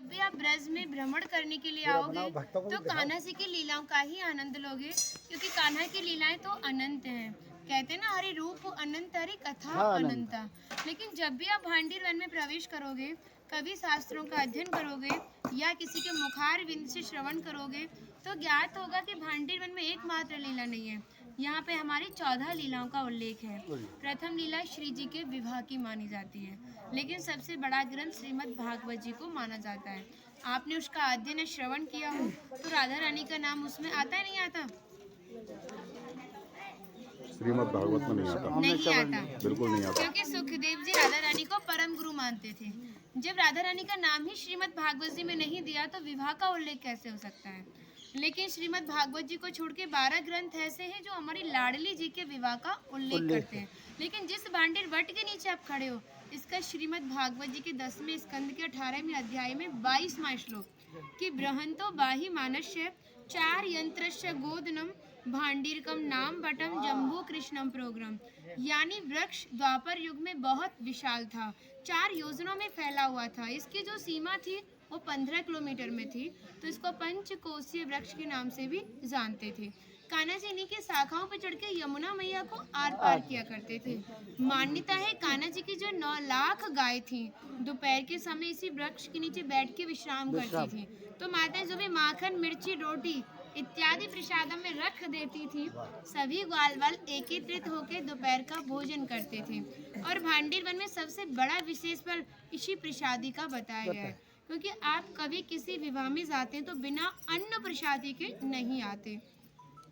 जब भी आप ब्रज में भ्रमण करने के लिए आओगे तो कान्हा जी की लीलाओं का ही आनंद लोगे, क्योंकि कान्हा की लीलाएं तो अनंत हैं। कहते हैं ना, हरि रूप अनंत हरि कथा अनंता। लेकिन जब भी आप भांडीर वन में प्रवेश करोगे, कभी शास्त्रों का अध्ययन करोगे या किसी के मुखार विंद से श्रवण करोगे तो ज्ञात होगा कि भांडीर वन में एकमात्र लीला नहीं है, यहाँ पे हमारी 14 लीलाओं का उल्लेख है। प्रथम लीला श्री जी के विवाह की मानी जाती है, लेकिन सबसे बड़ा ग्रंथ श्रीमद् भागवत जी को माना जाता है। आपने उसका अध्ययन श्रवण किया हो तो राधा रानी का नाम उसमें आता है, नहीं आता? श्रीमद् भागवत में नहीं आता। नहीं आता, बिल्कुल नहीं आता, क्योंकि सुखदेव जी राधा रानी को परम गुरु मानते थे। जब राधा रानी का नाम ही श्रीमद् भागवत जी में नहीं दिया तो विवाह का उल्लेख कैसे हो सकता है? लेकिन श्रीमद् भागवत जी को छोड़ के 12 ग्रंथ ऐसे हैं जो हमारी लाडली जी के विवाह का उल्लेख करते हैं। लेकिन जिस भांडीर वट के नीचे आप खड़े हो, इसका श्रीमद् भागवत जी के 10वें स्कंद के 18वें अध्याय में 22वां श्लोक कि बृहंतो बाहि मानस्य 4 यंत्रस्य गोदनम भांडीरकम नाम बटम जम्बू कृष्णम प्रोग्राम, यानी वृक्ष द्वापर युग में बहुत विशाल था, 4 योजनों में फैला हुआ था। इसकी जो सीमा थी वो 15 किलोमीटर में थी, तो इसको पंचकोशीय वृक्ष के नाम से भी जानते थे। कान्हा जी इन्हीं की शाखाओं पर चढ़ के यमुना मैया को आर पार किया करते थे। मान्यता है कान्हा जी की जो 9 लाख गाय थी दोपहर के समय इसी वृक्ष के नीचे बैठ के विश्राम करती थी। तो माता जो भी माखन मिर्ची रोटी इत्यादि प्रसादम में रख देती थी, सभी ग्वाल वाल एकत्रित होकर दोपहर का भोजन करते थे। और भांडीर वन में सबसे बड़ा विशेष फल इसी प्रसादी का बताया गया है, क्योंकि आप कभी किसी विवाह में जाते हैं तो बिना अन्न प्रसादी के नहीं आते।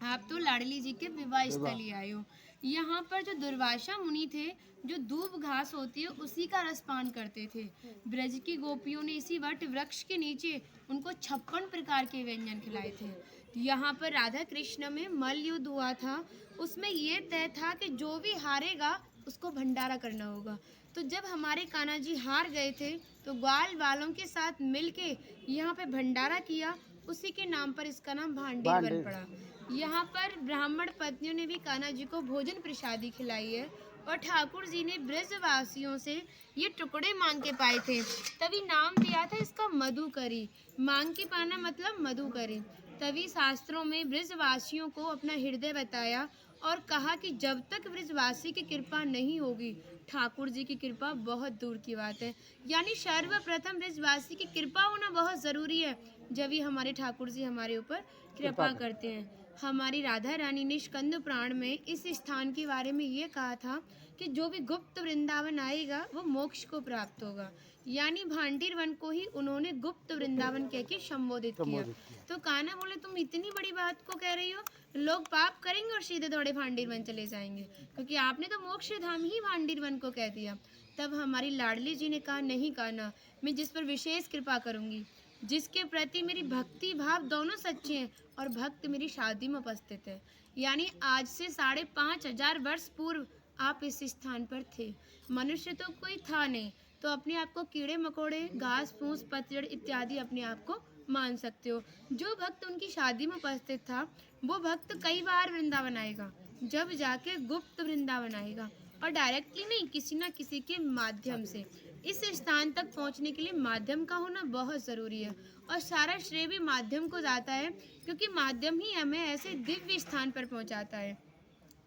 आप तो लाडली जी के विवाह स्थल ही आए हो। यहाँ पर जो दुर्वासा मुनि थे, जो दूब घास होती है उसी का रसपान करते थे। ब्रज की गोपियों ने इसी वट वृक्ष के नीचे उनको 56 प्रकार के व्यंजन खिलाए थे। यहाँ पर राधा कृष्ण में मल्ल युद्ध हुआ था, उसमें ये तय था कि जो भी हारेगा उसको भंडारा करना होगा। तो जब हमारे कान्हा जी हार गए थे तो ग्वाल वालों के साथ मिलके यहाँ पे भंडारा किया, उसी के नाम पर इसका नाम भांडीर वन पड़ा। यहाँ पर ब्राह्मण पत्नियों ने भी कान्हा जी को भोजन प्रसादी खिलाई है, और ठाकुर जी ने ब्रजवासियों से ये टुकड़े मांग के पाए थे, तभी नाम दिया था इसका मधुकरी। मांग के पाना मतलब मधुकरी। तभी शास्त्रों में ब्रजवासियों को अपना हृदय बताया और कहा कि जब तक ब्रजवासी की कृपा नहीं होगी, ठाकुर जी की कृपा बहुत दूर की बात है। यानी सर्वप्रथम ब्रजवासी की कृपा होना बहुत ज़रूरी है, जब ही हमारे ठाकुर जी हमारे ऊपर कृपा करते हैं। हमारी राधा रानी ने स्कंद पुराण में इस स्थान के बारे में ये कहा था कि जो भी गुप्त वृंदावन आएगा वो मोक्ष को प्राप्त होगा। यानी भांडीर वन को ही उन्होंने गुप्त वृंदावन कह के संबोधित किया। तो कान्हा बोले, तुम इतनी बड़ी बात को कह रही हो, लोग पाप करेंगे और सीधे दौड़े भांडीर वन चले जाएंगे, क्योंकि आपने तो मोक्ष धाम ही भांडीर वन को कह दिया। तब हमारी लाडली जी ने कहा, नहीं कान्हा, मैं जिस पर विशेष कृपा करूंगी, जिसके प्रति मेरी भक्ति भाव दोनों सच्चे हैं और भक्त मेरी शादी में उपस्थित है। यानी आज से 5,500 वर्ष पूर्व आप इस स्थान पर थे। मनुष्य तो कोई था नहीं, तो अपने आप को कीड़े मकोड़े, घास फूस, पतझड़ इत्यादि अपने आप को मान सकते हो। जो भक्त उनकी शादी में उपस्थित था वो भक्त कई बार वृंदावन आएगा, जब जाके गुप्त वृंदावन आएगा, और डायरेक्टली नहीं, किसी ना किसी के माध्यम से। इस स्थान तक पहुंचने के लिए माध्यम का होना बहुत ज़रूरी है, और सारा श्रेय भी माध्यम को जाता है, क्योंकि माध्यम ही हमें ऐसे दिव्य स्थान पर पहुंचाता है।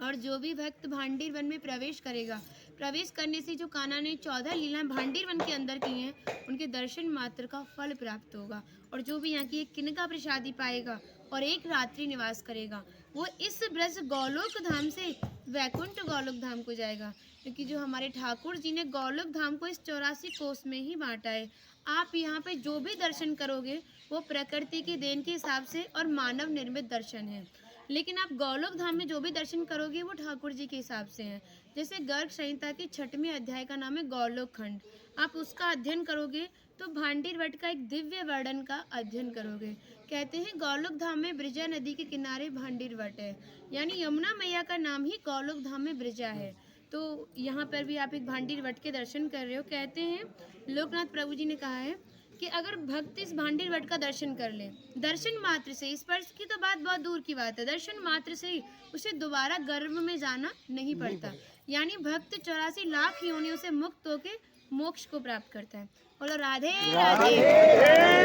और जो भी भक्त भांडीर वन में प्रवेश करेगा, प्रवेश करने से जो कान्हा ने 14 लीलाएं भांडीर वन के अंदर की हैं, उनके दर्शन मात्र का फल प्राप्त होगा। और जो भी यहाँ की एक किनका प्रसादी पाएगा और एक रात्रि निवास करेगा, वो इस ब्रज गौलोक धाम से वैकुंठ गौलोक धाम को जाएगा, क्योंकि जो हमारे ठाकुर जी ने गौलोक धाम को इस 84 कोस में ही बांटा है। आप यहाँ पे जो भी दर्शन करोगे वो प्रकृति की देन के हिसाब से और मानव निर्मित दर्शन है, लेकिन आप गौलोक धाम में जो भी दर्शन करोगे वो ठाकुर जी के हिसाब से हैं। जैसे गर्ग संहिता के 6वें अध्याय का नाम है गौलोक खंड, आप उसका अध्ययन करोगे तो भांडीर वट का एक दिव्य वर्णन का अध्ययन करोगे। कहते हैं गौलोक धाम में ब्रजा नदी के किनारे भांडीर वट है, यानी यमुना मैया का नाम ही गौलोक धाम में ब्रजा है। तो यहाँ पर भी आप एक भांडीर वट के दर्शन कर रहे हो। कहते हैं लोकनाथ प्रभु जी ने कहा है कि अगर भक्त इस भांडीर वट का दर्शन कर ले, दर्शन मात्र से, स्पर्श की तो बात बहुत दूर की बात है, दर्शन मात्र से ही उसे दोबारा गर्भ में जाना नहीं पड़ता। यानी भक्त 84 लाख योनियों से मुक्त होकर मोक्ष को प्राप्त करता है। बोलो राधे राधे।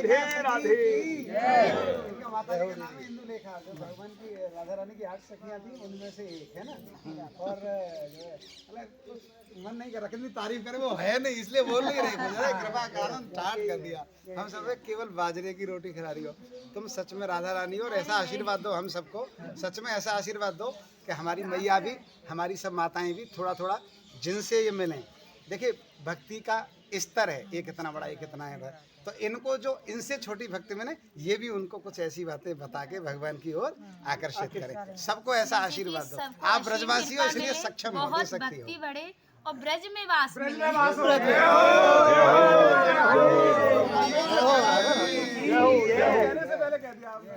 राधे राधे। माता जी का नाम है इंदुलेखा, जो भगवान की राधा रानी की 8 सखियां थी उनमें से एक है ना। और जो है, कुछ मन नहीं कर रहा, कितनी तारीफ करे, वो है नहीं इसलिए बोल नहीं रहे, मुझे कृपा कारण स्टार्ट कर दिया। हम सब केवल बाजरे की रोटी खिला रही हो, तुम सच में राधा रानी हो। और ऐसा आशीर्वाद दो हम सबको, सच में ऐसा आशीर्वाद दो कि हमारी मैया भी, हमारी सब माताएं भी थोड़ा थोड़ा जिनसे ये मिलें। देखिए भक्ति का स्तर है, एक इतना बड़ा एक इतना है, तो इनको जो इनसे छोटी भक्ति में ने, ये भी उनको कुछ ऐसी बातें बता के भगवान की ओर आकर्षित करें। सबको ऐसा आशीर्वाद दो। आप ब्रजवासी हो इसलिए सक्षम हो, दे बहुत सकती भक्ति हो। बढ़े और ब्रज में वास मिले। कहने से पहले कह दिया आपने।